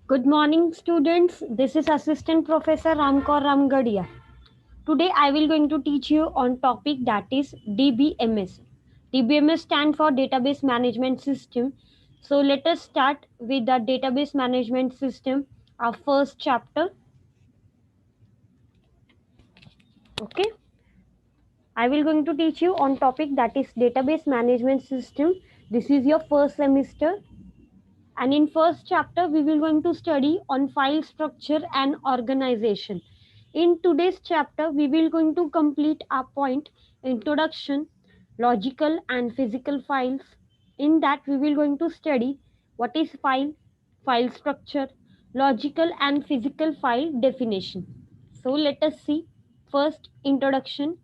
Good morning, students. This is Assistant Professor Ramkaur Ramgadia. Today, I will going to teach you on topic that is DBMS. DBMS stand for Database Management System. So let us start with the Database Management System, our first chapter. Okay, I will going to teach you on topic that is Database Management System. This is your first semester, and in first chapter we will going to study on file structure and organization. In today's chapter we will going to complete our point introduction, logical and physical files. In that we will going to study what is file, file structure, logical and physical file definition. So let us see. First, introduction.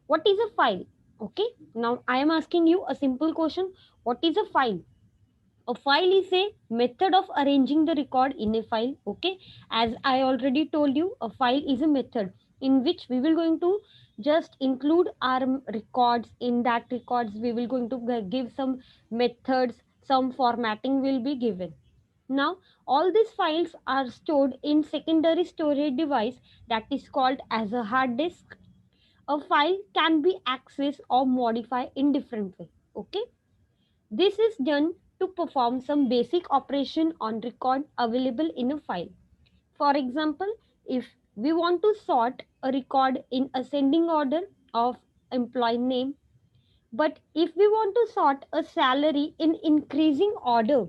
What is a file? Okay, now I am asking you a simple question. What is a file? A file is a method of arranging the record in a file. Okay, as I already told you, a file is a method in which we will going to just include our records. In that records we will going to give some methods, some formatting will be given. Now all these files are stored in secondary storage device that is called as a hard disk. A file can be accessed or modified in different way. Okay, this is done to perform some basic operation on record available in a file. For example, if we want to sort a record in ascending order of employee name, but if we want to sort a salary in increasing order,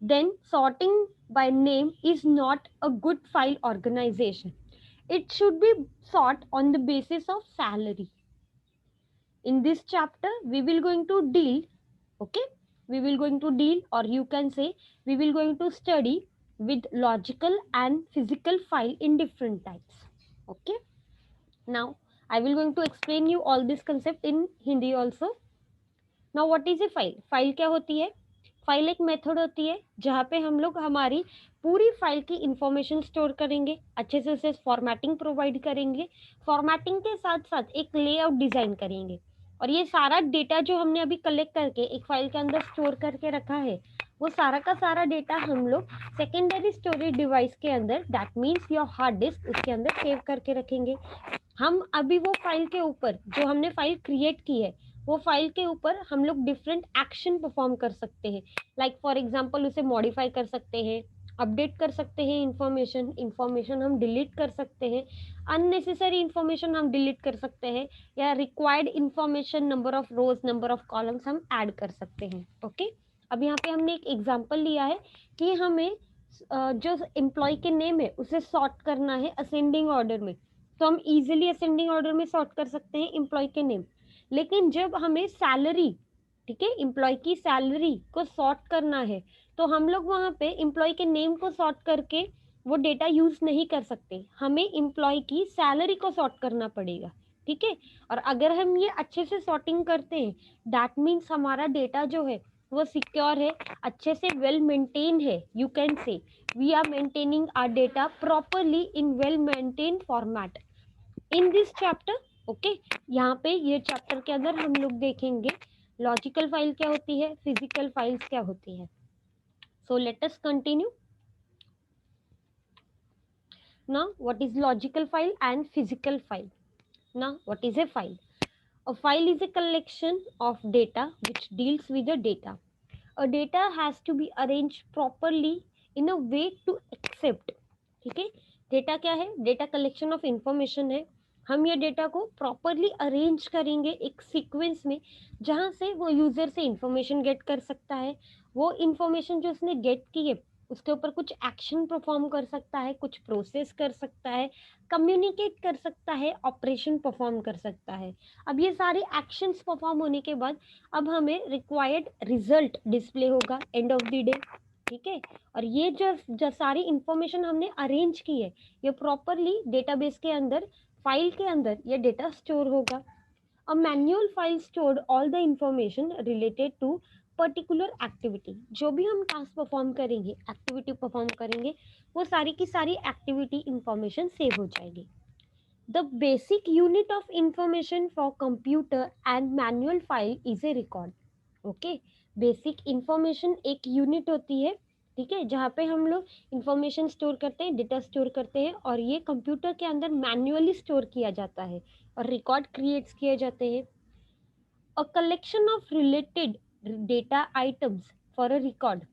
then sorting by name is not a good file organization. It should be sort on the basis of salary. In this chapter we will going to deal, okay, we will going to deal, or you can say we will going to study with logical and physical file in different types. Okay, now I will going to explain you all this concept in Hindi also. Now what is a file? File क्या होती है? File एक method होती है जहाँ पे हम लोग हमारी पूरी फाइल की इंफॉर्मेशन स्टोर करेंगे, अच्छे से उसे फॉर्मेटिंग प्रोवाइड करेंगे, फॉर्मेटिंग के साथ साथ एक लेआउट डिजाइन करेंगे, और ये सारा डेटा जो हमने अभी कलेक्ट करके एक फाइल के अंदर स्टोर करके रखा है, वो सारा का सारा डेटा हम लोग सेकेंडरी स्टोरेज डिवाइस के अंदर, that means your hard disk, उसके अंदर सेव करके रखेंगे। हम अभी वो फाइल के ऊपर, जो हमने फाइल क्रिएट की है, वो फाइल के ऊपर हम लोग डिफरेंट एक्शन परफॉर्म कर सकते हैं। लाइक फॉर एग्जांपल उसे मॉडिफाई कर सकते हैं, अपडेट कर सकते हैं, इंफॉर्मेशन हम डिलीट कर सकते हैं, अननेसेसरी इंफॉर्मेशन हम डिलीट कर सकते हैं, या required information, number of rose, number of columns हम ऐड कर सकते हैं। ओके, अब यहाँ पे हमने एक एग्जाम्पल लिया है कि हमें जो एम्प्लॉय के नेम है उसे सॉर्ट करना है असेंडिंग ऑर्डर में, तो हम इजीली असेंडिंग ऑर्डर में सॉर्ट कर सकते हैं एम्प्लॉय के नेम। लेकिन जब हमें सैलरी, ठीक है, एम्प्लॉय की सैलरी को सॉर्ट करना है, तो हम लोग वहां पे एम्प्लॉय के नेम को सॉर्ट करके वो डेटा यूज नहीं कर सकते, हमें एम्प्लॉय की सैलरी को सॉर्ट करना पड़ेगा। ठीक है, और अगर हम ये अच्छे से सॉर्टिंग करते हैं, दैट मीन्स हमारा डेटा जो है वो सिक्योर है, अच्छे से वेल मेंटेन है। You can say we are maintaining our data properly in well maintain format in this chapter. Okay, यहाँ पे ये चैप्टर के अंदर हम लोग देखेंगे लॉजिकल फाइल क्या होती है, फिजिकल फाइल्स क्या होती है। So let us continue. Now what is logical file and physical file? Now what is a file? A file is a collection of data which deals with the data. A data has to be arranged properly in a way to accept. ठीक है, data क्या है? Data collection of information है। हम ये data को properly arrange करेंगे एक सीक्वेंस में, जहाँ से वो यूजर से इंफॉर्मेशन गेट कर सकता है, वो इंफॉर्मेशन जो उसने गेट की है उसके ऊपर कुछ एक्शन परफॉर्म कर सकता है, कुछ प्रोसेस कर सकता है, कम्युनिकेट कर सकता है, ऑपरेशन परफॉर्म कर सकता है। अब ये सारे एक्शंस परफॉर्म होने के बाद अब हमें रिक्वायर्ड रिजल्ट डिस्प्ले होगा एंड ऑफ द डे। ठीक है, और ये जो सारी इंफॉर्मेशन हमने अरेंज की है, ये प्रॉपरली डेटाबेस के अंदर, फाइल के अंदर ये डेटा स्टोर होगा। A manual file stored all the information related to particular activity. जो भी हम टास्क परफॉर्म करेंगे, एक्टिविटी परफॉर्म करेंगे, वो सारी की सारी एक्टिविटी इंफॉर्मेशन सेव हो जाएगी। The basic unit of information for computer and manual file is a record. Okay, basic information एक यूनिट होती है ठीक है, जहाँ पे हम लोग इंफॉर्मेशन स्टोर करते हैं, डेटा स्टोर करते हैं, और ये कंप्यूटर के अंदर मैन्युअली स्टोर किया जाता है और रिकॉर्ड क्रिएट्स किए जाते हैं। A collection of related data items for a record.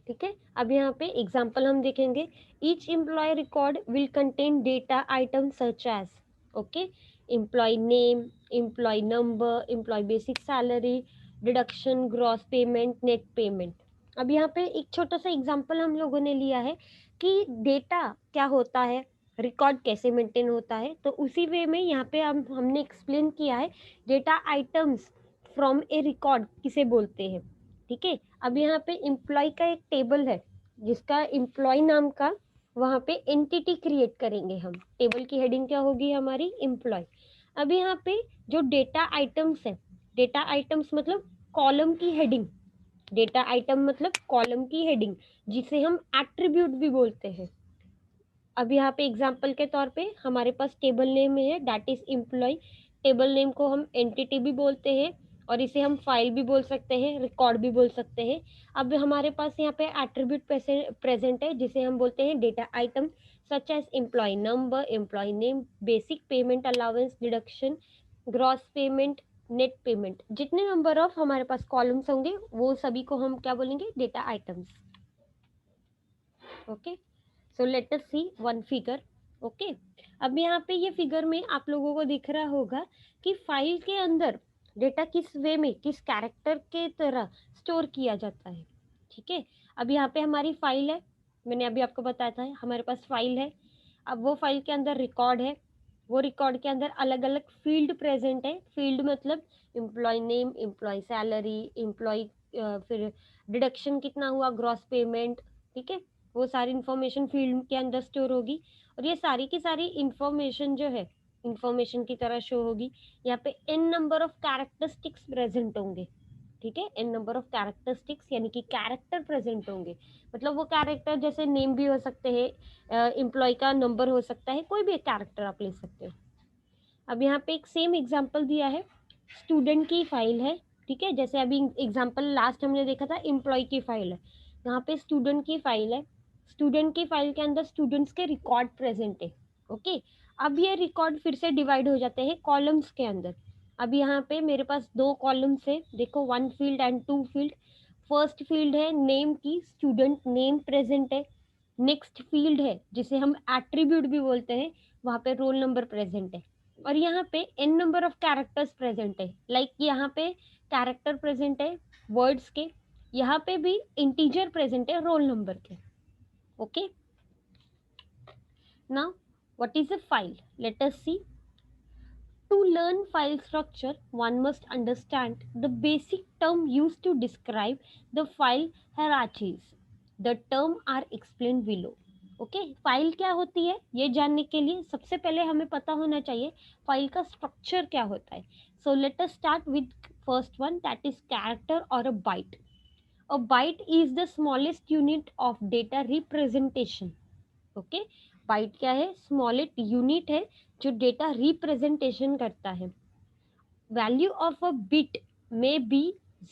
ठीक है, अब यहाँ पे एग्जाम्पल हम देखेंगे। Each employee record will contain data item such as, okay, employee name, employee number, employee basic salary, deduction, gross payment, net payment. अब यहाँ पे एक छोटा सा एग्जाम्पल हम लोगों ने लिया है कि डेटा क्या होता है, रिकॉर्ड कैसे मेंटेन होता है, तो उसी वे में यहाँ पे हमने एक्सप्लेन किया है data items from A record किसे बोलते हैं। ठीक है, अब यहाँ पे एम्प्लॉय का एक टेबल है जिसका एम्प्लॉय नाम का वहाँ पे एंटिटी क्रिएट करेंगे हम। टेबल की हेडिंग क्या होगी हमारी, एम्प्लॉय। अब यहाँ पे जो डेटा आइटम्स है, डेटा आइटम्स मतलब कॉलम की हेडिंग, डेटा आइटम मतलब कॉलम की हेडिंग, जिसे हम एट्रीब्यूट भी बोलते हैं। अब यहाँ पे एग्जाम्पल के तौर पे हमारे पास टेबल नेम है, that is employee. Table name को हम एंटिटी भी बोलते हैं और इसे हम फाइल भी बोल सकते हैं, रिकॉर्ड भी बोल सकते हैं। अब हमारे पास यहाँ पे एट्रीब्यूट प्रेजेंट है जिसे हम बोलते हैं data item, such as employee number, employee name, basic payment allowance, deduction, gross payment, net payment. जितने नंबर ऑफ हमारे पास कॉलम्स होंगे वो सभी को हम क्या बोलेंगे, data items. Okay, so let us see one figure. Okay, अब यहाँ पे ये फिगर में आप लोगों को दिख रहा होगा कि फाइल के अंदर डेटा किस वे में, किस कैरेक्टर के तरह स्टोर किया जाता है। ठीक है, अब यहाँ पे हमारी फाइल है, मैंने अभी आपको बताया था हमारे पास फाइल है। अब वो फाइल के अंदर रिकॉर्ड है, वो रिकॉर्ड के अंदर अलग अलग फील्ड प्रेजेंट है। फील्ड मतलब employee name, employee salary, employee फिर डिडक्शन कितना हुआ, ग्रॉस पेमेंट। ठीक है, वो सारी इंफॉर्मेशन फील्ड के अंदर स्टोर होगी और ये सारी की सारी इंफॉर्मेशन जो है इंफॉर्मेशन की तरह शो होगी। यहाँ पे n number of characteristics present होंगे। ठीक है, n नंबर ऑफ कैरेक्टरिस्टिक्स यानी कि कैरेक्टर प्रेजेंट होंगे। मतलब वो कैरेक्टर जैसे नेम भी हो सकते हैं, एम्प्लॉय का नंबर हो सकता है, कोई भी एक कैरेक्टर आप ले सकते हो। अब यहाँ पे एक सेम एग्जांपल दिया है, स्टूडेंट की फाइल है। ठीक है, जैसे अभी एग्जांपल लास्ट हमने देखा था एम्प्लॉय की फाइल है, यहाँ पे स्टूडेंट की फाइल है। स्टूडेंट की फाइल के अंदर स्टूडेंट्स के रिकॉर्ड प्रेजेंट है। ओके, अब ये रिकॉर्ड फिर से डिवाइड हो जाते हैं कॉलम्स के अंदर। अब यहाँ पे मेरे पास दो कॉलम्स है, देखो, one field and two field. First field है नेम की, स्टूडेंट नेम प्रेजेंट है। नेक्स्ट फील्ड है जिसे हम एट्रीब्यूट भी बोलते हैं, वहाँ पे रोल नंबर प्रेजेंट है। और यहाँ पे n number of characters present है, लाइक यहाँ पे कैरेक्टर प्रेजेंट है वर्ड्स के, यहाँ पे भी इंटीजर प्रेजेंट है रोल नंबर के। Okay, now what is a file, let us see. To learn file structure, one must understand the basic term used to describe the file hierarchies. The term are explained below. Okay, file क्या होती है ये जानने के लिए सबसे पहले हमें पता होना चाहिए फाइल का स्ट्रक्चर क्या होता है। So let us start with first one, that is character और a byte. A byte is the smallest unit of data representation. Okay, byte क्या है, स्मॉलेस्ट यूनिट है जो डेटा रिप्रेजेंटेशन करता है। वैल्यू ऑफ अ बिट में B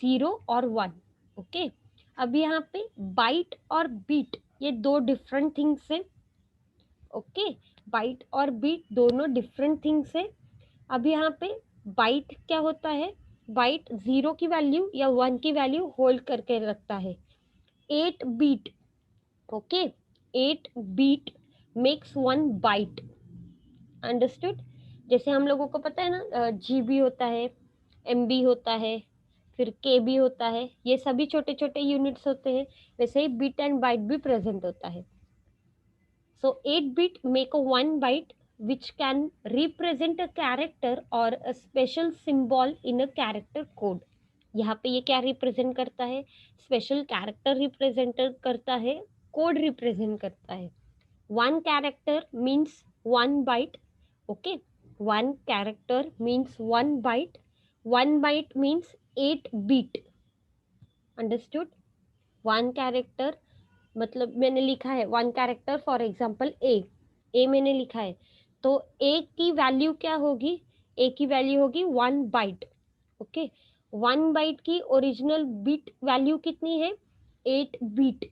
0 और 1। Okay, अब यहाँ पे बाइट और बिट ये दो डिफरेंट थिंग्स है। ओके, बाइट और बिट दोनों डिफरेंट थिंग्स है। अब यहाँ पे बाइट क्या होता है, बाइट 0 की वैल्यू या 1 की वैल्यू होल्ड करके रखता है। 8 bit, okay, 8 bit makes 1 byte. Understood, जैसे हम लोगों को पता है ना, जीबी होता है, एमबी होता है, फिर केबी होता है, ये सभी छोटे छोटे यूनिट्स होते हैं। वैसे ही बिट एंड बाइट भी प्रेजेंट होता है। So 8 bit make a 1 byte which can represent a character or a special symbol in a character code. यहाँ पे ये क्या रिप्रेजेंट करता है, स्पेशल कैरेक्टर रिप्रेजेंट करता है, कोड रिप्रेजेंट करता है। one character means one byte. Okay, one character means one byte. One byte means 8 bit. Understood? One character मतलब मैंने लिखा है वन कैरेक्टर, फॉर एग्जाम्पल ए मैंने लिखा है, तो ए की वैल्यू क्या होगी, ए की वैल्यू होगी 1 बाइट। ओके, 1 बाइट की ओरिजिनल बिट वैल्यू कितनी है, 8 बीट,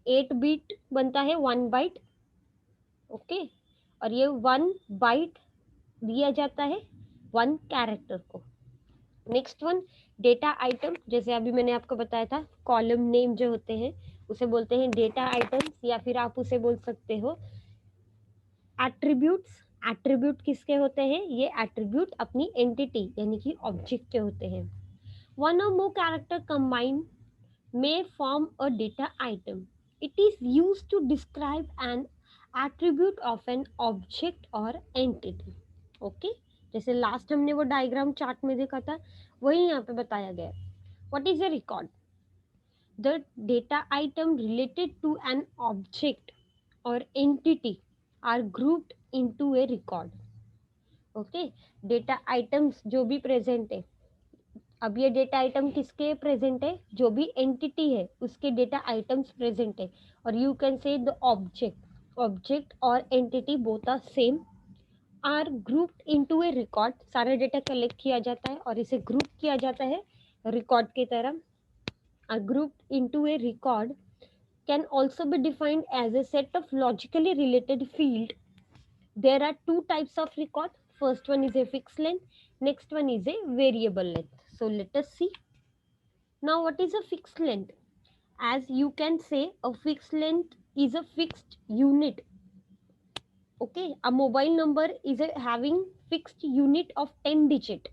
8 बीट बनता है 1 बाइट, ओके। और ये 1 बाइट दिया जाता है 1 कैरेक्टर को। नेक्स्ट वन, डेटा आइटम, जैसे अभी मैंने आपको बताया था कॉलम नेम जो होते हैं उसे बोलते हैं डेटा आइटम्स, या फिर आप उसे बोल सकते हो एट्रीब्यूट्स। एट्रीब्यूट किसके होते हैं? ये एट्रीब्यूट अपनी एंटिटी यानी कि ऑब्जेक्ट के होते हैं। वन और मोर character combine may form a data item. It is used to describe an attribute of an object or entity. Okay? जैसे लास्ट हमने वो डायग्राम चार्ट में देखा था, वही यहाँ पे बताया गया है। What is a record? The data item related to an object or entity are grouped into a record. Okay? Data items जो भी प्रेजेंट है, अब ये डेटा आइटम किसके प्रेजेंट है? जो भी एंटिटी है उसके डेटा आइटम्स प्रेजेंट है। और you can say the object और entity both are same, are grouped into a record. सारा डेटा कलेक्ट किया जाता है और इसे ग्रुप किया जाता है रिकॉर्ड की तरह। Are grouped into a record can also be defined as a set of logically related field. There are two types of record. First one is a fixed length. Next one is a variable length. So let us see. Now what is a fixed length? As you can say, a fixed length is a fixed unit. Okay, a mobile number is having fixed unit of 10 digit.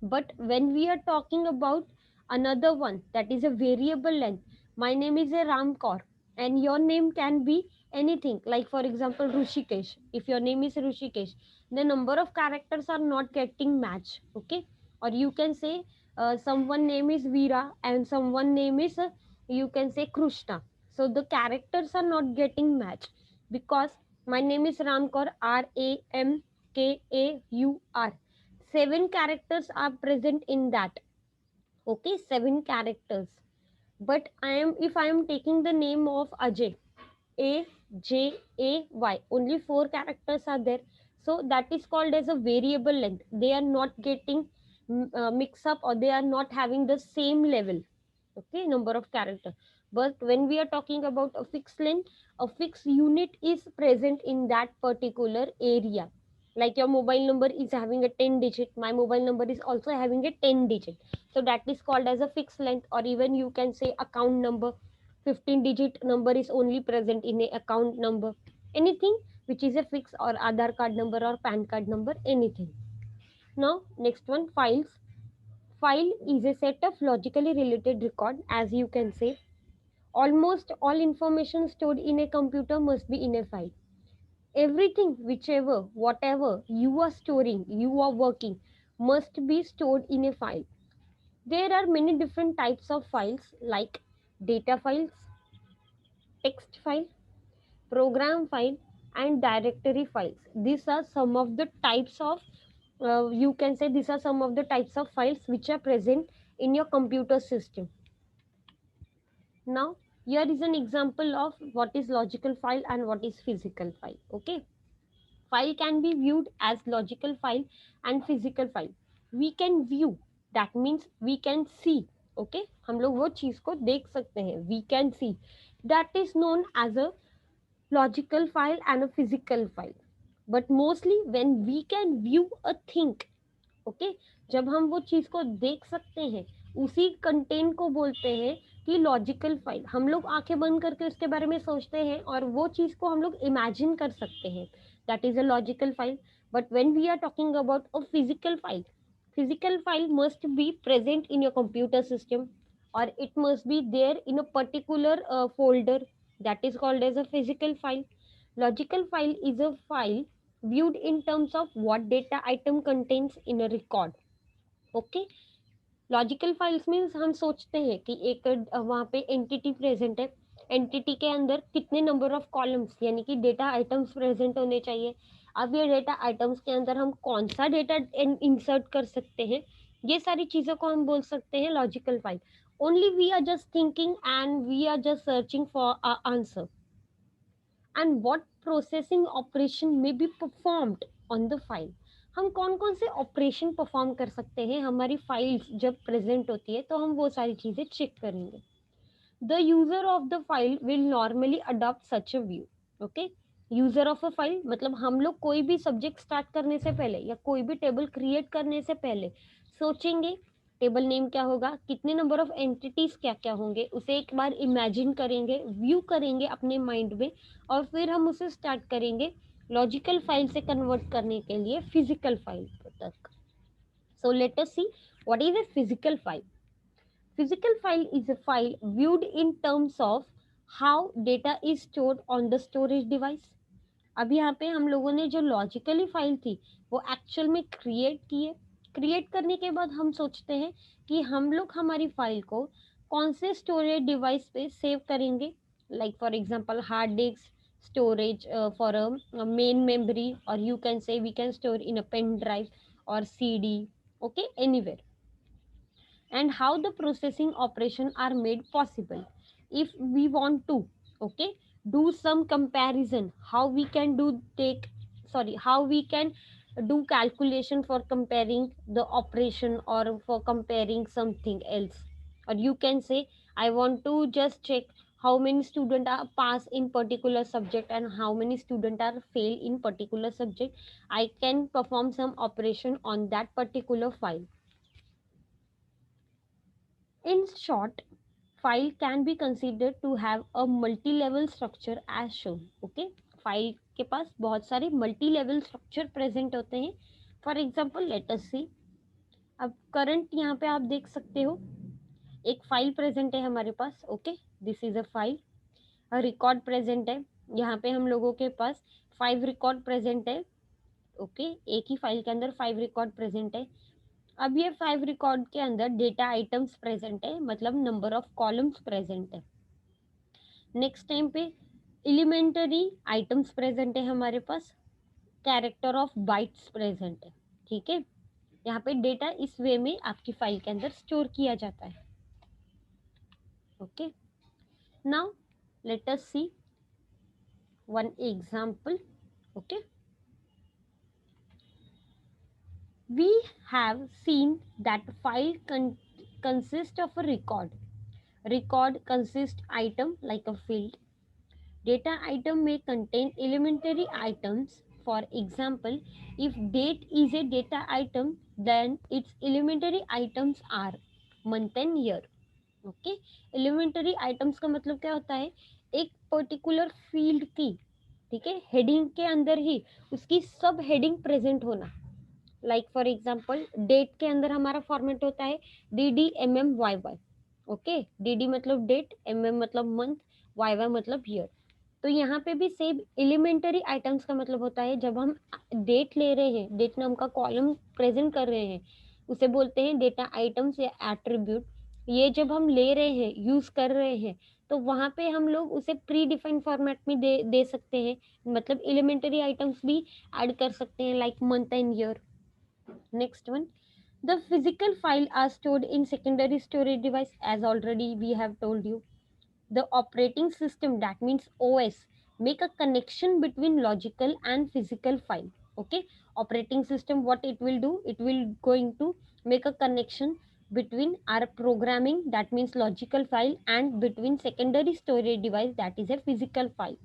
But when we are talking about another one, that is a variable length. My name is a Ramkor and your name can be anything, like for example Rushikesh. If your name is Rushikesh, the number of characters are not getting match. Okay, or you can say someone name is Veera and someone name is you can say Krishna. So the characters are not getting match because my name is Ramkor, Ramkaur. 7 characters are present in that. Okay, 7 characters. But if I am taking the name of Ajay, Ajay, only 4 characters are there. So that is called as a variable length. They are not getting mix up, or they are not having the same level. Okay, number of character. But when we are talking about a fixed length, a fixed unit is present in that particular area. Like your mobile number is having a 10 digit, my mobile number is also having a 10 digit. So that is called as a fixed length. Or even you can say account number, 15 digit number is only present in a account number. Anything which is a fixed, or Aadhaar card number or PAN card number, anything. Now next one, files. File is a set of logically related record. As you can say, almost all information stored in a computer must be in a file. Everything, whichever, whatever you are storing, you are working, must be stored in a file. There are many different types of files, like data files, text file, program file, and directory files. These are some of the types of you can say these are some of the types of files which are present in your computer system. Now here is an example of what is logical file and what is physical file. Okay, file can be viewed as logical file and physical file. We can view, that means we can see. Okay, हम लोग वो चीज को देख सकते हैं, we can see. That is known as a logical file and a physical file. But mostly when we can view a thing, okay, जब हम वो चीज को देख सकते हैं, उसी कंटेंट को बोलते हैं कि लॉजिकल फाइल। हम लोग आंखें बंद करके उसके बारे में सोचते हैं और वो चीज को हम लोग इमेजिन कर सकते हैं, that is a logical file. But when we are talking about a physical file must be present in your computer system, or it must be there in a particular folder, that is called as a physical file. Logical file is a file viewed in terms of what data item contains in a record. Okay, logical files means हम सोचते हैं कि एक वहाँ पे entity present है, entity के अंदर कितने नंबर ऑफ कॉलम्स यानी कि डेटा आइटम्स प्रेजेंट होने चाहिए। अब ये डेटा आइटम्स के अंदर हम कौन सा डेटा इंसर्ट कर सकते हैं, ये सारी चीज़ों को हम बोल सकते हैं logical file. Only we are just thinking and we are just searching for a answer, and what processing operation may be performed on the file. हम कौन कौन से ऑपरेशन परफॉर्म कर सकते हैं हमारी फाइल्स जब प्रेजेंट होती है, तो हम वो सारी चीज़ें चेक करेंगे. The user of the file will normally adopt such a view. Okay, user of a file मतलब हम लोग कोई भी सब्जेक्ट स्टार्ट करने से पहले या कोई भी टेबल क्रिएट करने से पहले सोचेंगे टेबल नेम क्या होगा, कितने नंबर ऑफ एंटिटीज क्या क्या होंगे, उसे एक बार इमेजिन करेंगे, व्यू करेंगे अपने माइंड में, और फिर हम उसे स्टार्ट करेंगे लॉजिकल फाइल से कन्वर्ट करने के लिए फिजिकल फाइल तक. सो let us see what is a physical file. Physical file is a file viewed in terms of how data is stored on the storage device. अब यहाँ पे हम लोगों ने जो लॉजिकली फाइल थी वो एक्चुअल में क्रिएट की है. क्रिएट करने के बाद हम सोचते हैं कि हम लोग हमारी फाइल को कौन से स्टोरेज डिवाइस पे सेव करेंगे. Like for example hard disk storage for a main memory, और you can say we can store in a pen drive or CD, okay, anywhere. And how the processing operation are made possible. If we want to, okay, do some comparison, how we can do take sorry how we can do calculation for comparing the operation or for comparing something else. Or you can say I want to just check how many students are pass in particular subject and how many students are fail in particular subject. I can perform some operation on that particular file. In short, file can be considered to have a multi-level structure as shown. Okay, file के पास बहुत सारे multi level structure present होते हैं. For example let us सी, अब current यहाँ पे आप देख सकते हो एक फाइल प्रेजेंट है हमारे पास. Okay, this is a file. Record present है यहाँ पे हम लोगों के पास 5 रिकॉर्ड प्रेजेंट है. ओके, एक ही फाइल के अंदर 5 रिकॉर्ड प्रेजेंट है. अब ये 5 रिकॉर्ड के अंदर डेटा आइटम्स प्रेजेंट है, मतलब नंबर ऑफ कॉलम्स प्रेजेंट है. नेक्स्ट टाइम पे एलिमेंटरी आइटम्स प्रेजेंट है हमारे पास, कैरेक्टर ऑफ बाइट्स प्रेजेंट है. ठीक है, यहाँ पे डेटा इस वे में आपकी फाइल के अंदर स्टोर किया जाता है. Okay, now let us see one example. Okay, we have seen that file consists of a record. Record consists item like a field. Data item may contain elementary items. For example, if date is a data item, then its elementary items are month and year. Okay, elementary items का मतलब क्या होता है, एक particular field की, ठीक है, heading के अंदर ही उसकी सब हेडिंग प्रेजेंट होना. लाइक फॉर एग्जांपल डेट के अंदर हमारा फॉर्मेट होता है DDMMYY. ओके, DD मतलब डेट, MM मतलब मंथ, YY मतलब ईयर. तो यहाँ पे भी सेम एलिमेंटरी आइटम्स का मतलब होता है जब हम डेट ले रहे हैं, डेट नाम का कॉलम प्रेजेंट कर रहे हैं, उसे बोलते हैं डेटा आइटम्स या एट्रीब्यूट. ये जब हम ले रहे हैं, यूज कर रहे हैं, तो वहां पे हम लोग उसे प्री डिफाइंड फॉर्मेट में दे सकते हैं. मतलब एलिमेंटरी आइटम्स भी ऐड कर सकते हैं like month and year. Next one, the physical file are stored in secondary storage device, as already we have told you. The operating system, that means OS, make a connection between logical and physical file. Okay, operating system, what it will do, it will going to make a connection between our programming, that means logical file, and between secondary storage device, that is a physical file.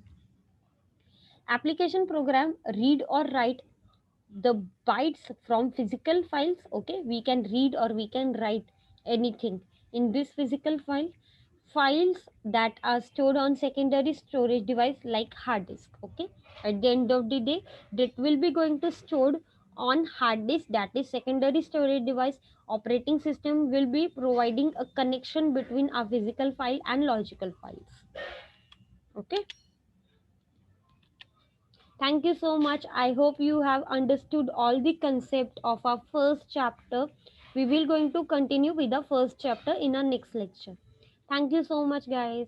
Application program read or write the bytes from physical files. Okay, we can read or we can write anything in this physical file. Files that are stored on secondary storage device like hard disk. Okay, at the end of the day, that will be going to stored on hard disk, that is secondary storage device. Operating system will be providing a connection between our physical file and logical files. Okay, thank you so much. I hope you have understood all the concept of our first chapter. We will going to continue with the first chapter in our next lecture. Thank you so much, guys.